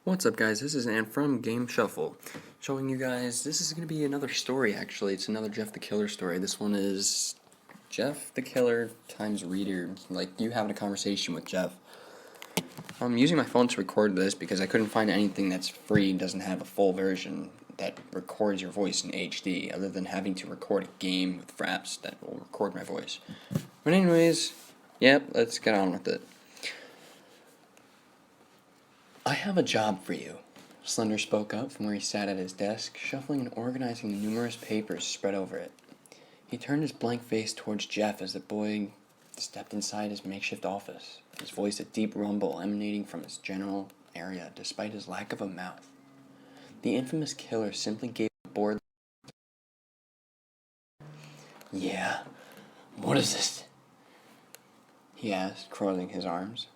What's up, guys? This is Ann from GameShuffle, showing you guys, this is going to be another story, actually. It's another Jeff the Killer story. This one is Jeff the Killer times reader, like you having a conversation with Jeff. I'm using my phone to record this because I couldn't find anything that's free and doesn't have a full version that records your voice in HD, other than having to record a game with fraps that will record my voice. But anyways, yep, let's get on with it. I have a job for you, Slender spoke up from where he sat at his desk, shuffling and organizing the numerous papers spread over it. He turned his blank face towards Jeff as the boy stepped inside his makeshift office, his voice a deep rumble emanating from his general area despite his lack of a mouth. The infamous killer simply gave a bored. "Yeah, what is this?" he asked, crossing his arms.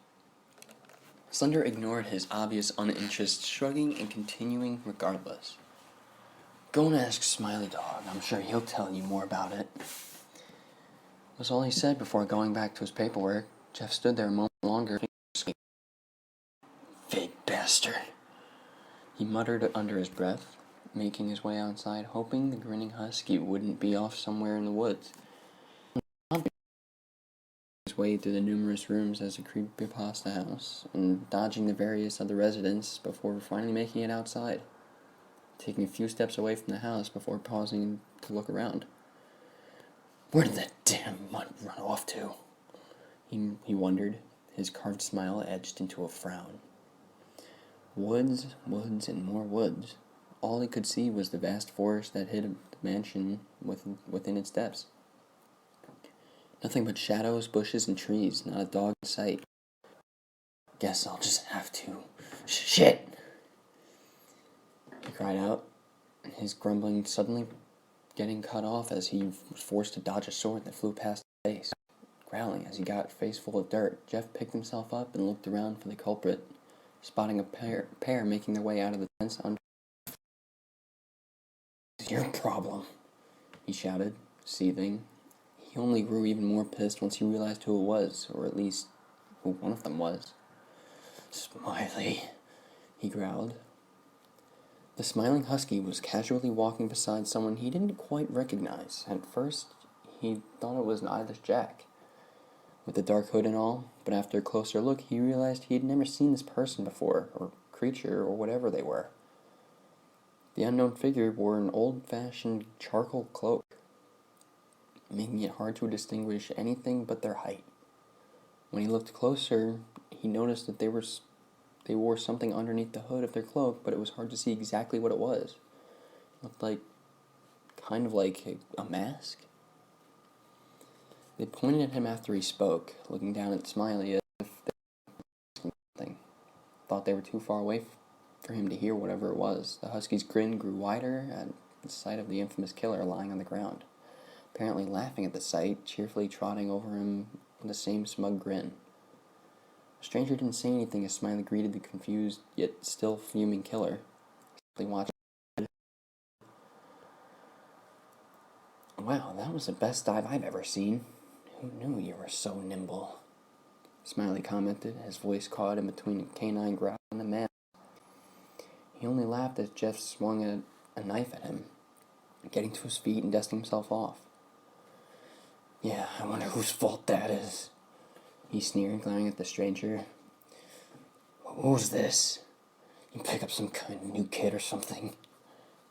Slender ignored his obvious uninterest, shrugging and continuing regardless. "Go and ask Smiley Dog. I'm sure he'll tell you more about it," was all he said before going back to his paperwork. Jeff stood there a moment longer. "Fake bastard," he muttered under his breath, making his way outside, hoping the grinning husky wouldn't be off somewhere in the woods. His way through the numerous rooms as a creepypasta house, and dodging the various other residents before finally making it outside, taking a few steps away from the house before pausing to look around. Where did that damn mutt run off to? He wondered, his carved smile edged into a frown. Woods, and more woods. All he could see was the vast forest that hid the mansion within its depths. Nothing but shadows, bushes, and trees, not a dog in sight. "Guess I'll just have to. Shit!" he cried out, his grumbling suddenly getting cut off as he was forced to dodge a sword that flew past his face. Growling as he got a face full of dirt, Jeff picked himself up and looked around for the culprit, spotting a pair making their way out of the tents under. "It's your problem," he shouted, seething. He only grew even more pissed once he realized who it was, or at least who one of them was. "Smiley," he growled. The smiling husky was casually walking beside someone he didn't quite recognize. At first, he thought it was either Jack, with the dark hood and all, but after a closer look, he realized he had never seen this person before, or creature, or whatever they were. The unknown figure wore an old-fashioned charcoal cloak, making it hard to distinguish anything but their height. When he looked closer, he noticed that they wore something underneath the hood of their cloak, but it was hard to see exactly what it was. It looked kind of like a mask. They pointed at him after he spoke, looking down at Smiley as if they were something. Thought they were too far away for him to hear whatever it was. The husky's grin grew wider at the sight of the infamous killer lying on the ground, apparently laughing at the sight, cheerfully trotting over him with the same smug grin. The stranger didn't say anything as Smiley greeted the confused, yet still fuming killer, simply watching. "Wow, that was the best dive I've ever seen. Who knew you were so nimble?" Smiley commented, his voice caught in between a canine growl and a man. He only laughed as Jeff swung a knife at him, getting to his feet and dusting himself off. "Yeah, I wonder whose fault that is," he sneered, glaring at the stranger. "Who's this? You pick up some kind of new kid or something?"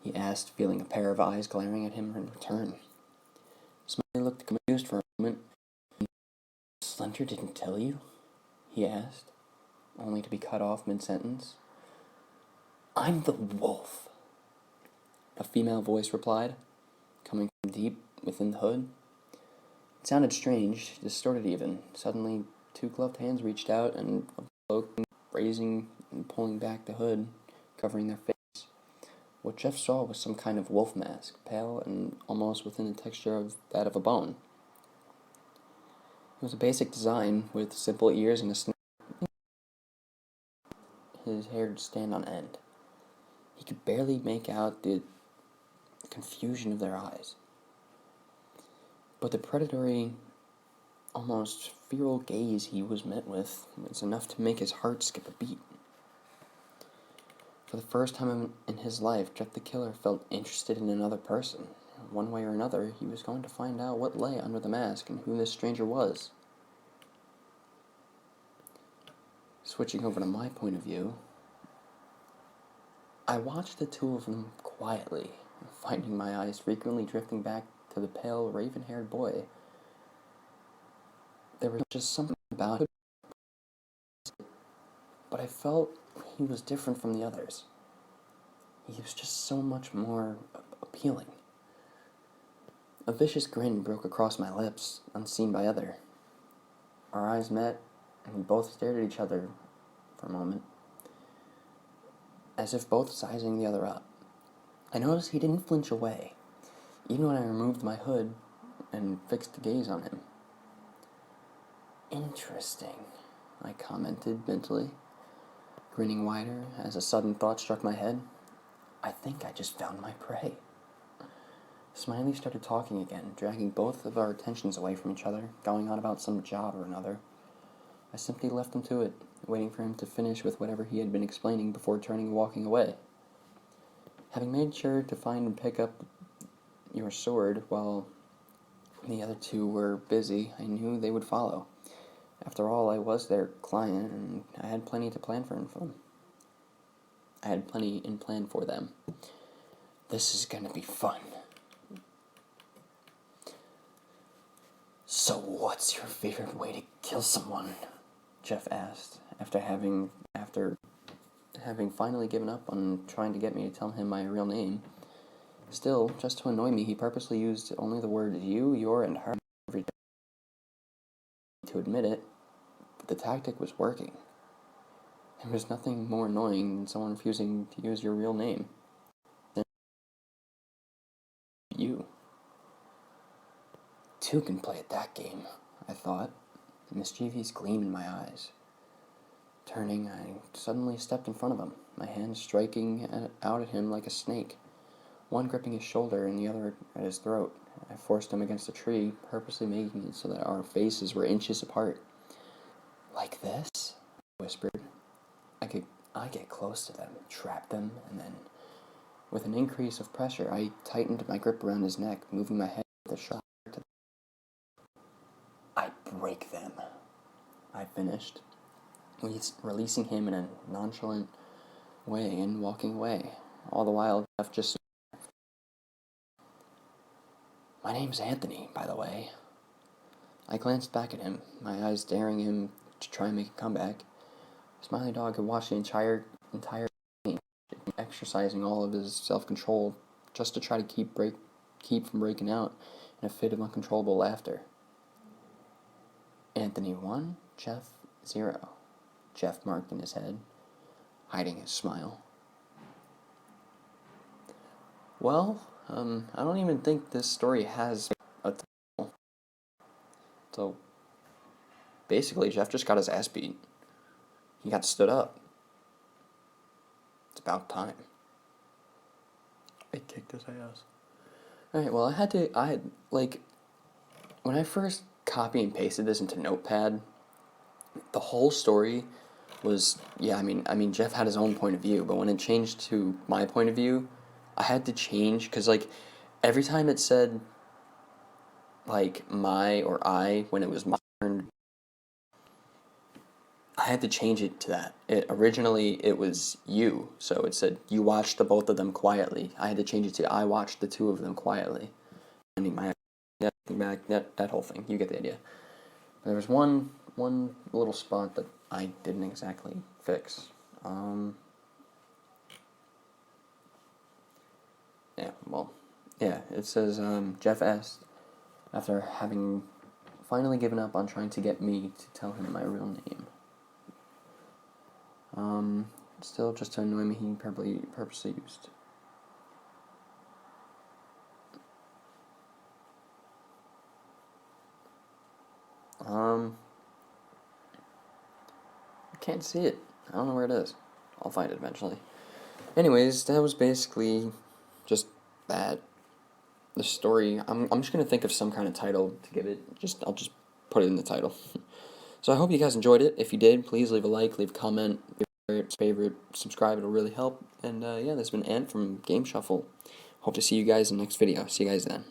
he asked, feeling a pair of eyes glaring at him in return. Smiley looked confused for a moment. "Slender didn't tell you?" he asked, only to be cut off mid-sentence. "I'm the wolf," a female voice replied, coming from deep within the hood. It sounded strange, distorted even. Suddenly, two gloved hands reached out and a cloak, raising and pulling back the hood, covering their face. What Jeff saw was some kind of wolf mask, pale and almost within the texture of that of a bone. It was a basic design, with simple ears and a snake. His hair would stand on end. He could barely make out the confusion of their eyes. But the predatory, almost feral gaze he was met with was enough to make his heart skip a beat. For the first time in his life, Jeff the Killer felt interested in another person. One way or another, he was going to find out what lay under the mask and who this stranger was. Switching over to my point of view, I watched the two of them quietly, finding my eyes frequently drifting back to the pale, raven-haired boy. There was just something about him, but I felt he was different from the others. He was just so much more appealing. A vicious grin broke across my lips, unseen by either. Our eyes met, and we both stared at each other for a moment, as if both sizing the other up. I noticed he didn't flinch away, even when I removed my hood and fixed a gaze on him. Interesting, I commented mentally, grinning wider as a sudden thought struck my head. I think I just found my prey. Smiley started talking again, dragging both of our attentions away from each other, going on about some job or another. I simply left him to it, waiting for him to finish with whatever he had been explaining before turning and walking away. Having made sure to find and pick up your sword while the other two were busy, I knew they would follow. After all, I was their client, and I had plenty to plan for them. I had plenty in plan for them. This is gonna be fun. So what's your favorite way to kill someone? Jeff asked, after having finally given up on trying to get me to tell him my real name. Still, just to annoy me, he purposely used only the words you, your, and her every day. To admit it, but the tactic was working. There was nothing more annoying than someone refusing to use your real name. Then you. Two can play at that game, I thought, a mischievous gleam in my eyes. Turning, I suddenly stepped in front of him, my hand striking out at him like a snake, one gripping his shoulder and the other at his throat. I forced him against a tree, purposely making it so that our faces were inches apart. Like this? I whispered. I get close to them, trap them, and then, with an increase of pressure, I tightened my grip around his neck, moving my head with a sharp to I break them, I finished, releasing him in a nonchalant way and walking away. All the while, Jeff just... My name's Anthony, by the way. I glanced back at him, my eyes daring him to try and make a comeback. Smiley Dog had watched the entire game, exercising all of his self-control just to try to keep from breaking out in a fit of uncontrollable laughter. Anthony 1, Jeff 0, Jeff marked in his head, hiding his smile. Well, I don't even think this story has a title. So, basically, Jeff just got his ass beat. He got stood up. It's about time. I kicked his ass. Alright, well, when I first copy and pasted this into Notepad, the whole story was, I mean, Jeff had his own point of view, but when it changed to my point of view, I had to change, because, every time it said, my or I, when it was my turn, I had to change it to that. Originally, it was you, so it said, you watched the both of them quietly. I had to change it to, I watched the two of them quietly. I mean, that whole thing, you get the idea. But there was one little spot that I didn't exactly fix. It says, Jeff asked, after having finally given up on trying to get me to tell him my real name. Still, just to annoy me, he purposely used. I can't see it. I don't know where it is. I'll find it eventually. Anyways, that was basically just that. The story, I'm just going to think of some kind of title to give it. I'll just put it in the title. So I hope you guys enjoyed it. If you did, please leave a like, leave a comment. favorite, subscribe, it'll really help. And yeah, this has been Ant from GameShuffle. Hope to see you guys in the next video. See you guys then.